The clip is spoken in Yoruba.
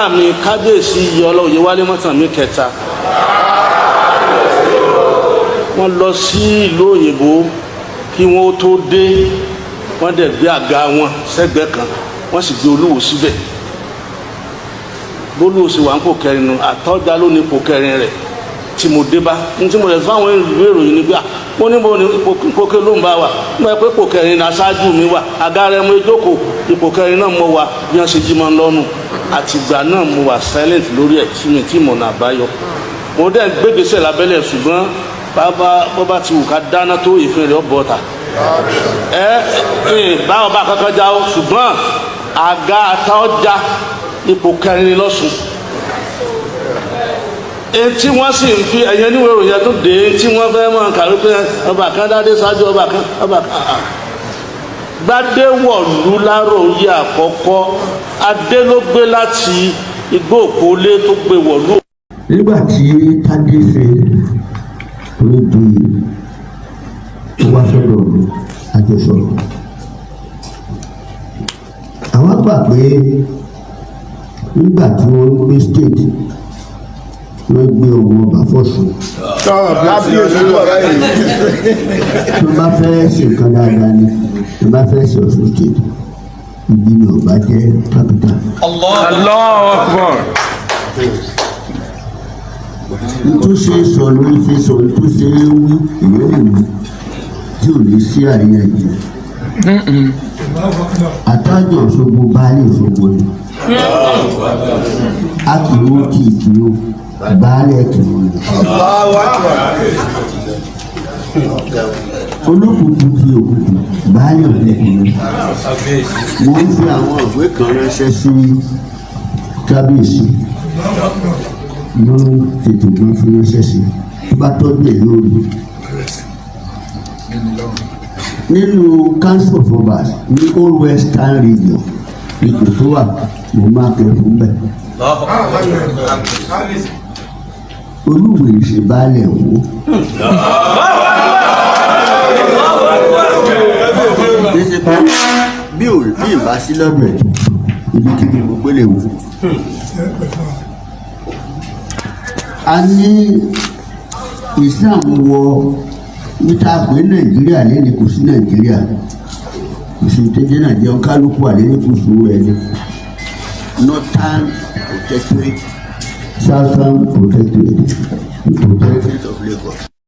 àmì kábíyèsí ọlọ́yẹ wálé mọ́tàmí kẹta wọ́n lọ sí ìlú òyìnbó kí wọ́n tó dé wọ́n dẹ̀ gbé àga wọn sẹ́gbẹ̀ẹ́ kan wọ́n sì gbé olúwo síbẹ̀ bólúwo sì wà ń pò kẹrin nu Àtaọ́ja ló ní pò kẹrin rẹ̀ tí mo dé bá ní tí mo rẹ̀ fáwọn ìwé ìròyìn nígbà wọ́n ní mo ní ipò ló ń bá wa nígbà pé ipò kẹrin ní aṣáájú mi wà àga rẹ̀ mo jókòó ipò kẹrin náà mo wà bí wọ́n ṣe jí mọ́ lọ́rùn àtìgbà náà mo wà silent lórí ẹ̀ tí mi tí mo nà àbáyọ mo dẹ̀ gbégbèsè lábẹ́lẹ̀ ṣùgbọ́n bàbá ti wù ká dáná tó ìfin rẹ̀ ọ̀bọ̀ ta báwọn bá kankan já o ṣùgbọ́n àga Àtaọ́ja ipò kẹrin lọ́sùn tí wọ́n sì ń fi ẹ̀yẹ níwèé ìròyìn tó dé tí wọ́n fẹ́ mọ̀ kàrí pé ọba kan dádé ṣáájú ọba kan Gbádéwọ̀lú Láròyé àkọ́kọ́ adé ló gbé láti igbó òpólé tó gbé wọ̀lú. nígbà tí Tádé fẹ́ olóògbé tó wá sọ́dọ̀ àjọsọ̀rọ̀ àwọn gbà pé nígbà tí wọ́n gbé state wọ́n gbé owó ọba fọ́sùn tó bá fẹ́ ṣe nǹkan dáadáa ni tó bá fẹ́ ṣe Ọ̀ṣun state ibi ni ọba jẹ́ capital. Allahu Akbar. Ntúnṣe sọ ló ń fi sọ ntúnṣe wí ìwé ìwé tí ò ní sí àríyànjiyàn. Ataoja Osogbo baálé Òṣogbo ni a kì í wó kì í kì í wó baálé kì í wó ni. Olókùnkùn kì í òkùnkùn baálé òkùnkùn ni. Mo ń fi àwọn ìwé kan ránṣẹ́ sí kábíyèsí ló tètè gbọ́n fún ránṣẹ́ sí tó bá tọ́jú ẹ̀ lórí. Nínú council of obas ní Old Western region ipò tó wà mo máa kẹ́ fún bẹ́ẹ̀. Olúwo ìṣèbálẹ̀ wò. bí ìbá sí lọ́dọ̀ ẹ̀ ibikíbi mo gbélé wò. A ní Islam wọ níta pé Nàìjíríà lẹ́ni kò sí Nàìjíríà kò sí tẹ́jẹ́ Nàìjíríà kálukú wà lẹ́ni kò sí ẹni Northern Protectorate, Southern Protectorate, Protectorate of Lagos.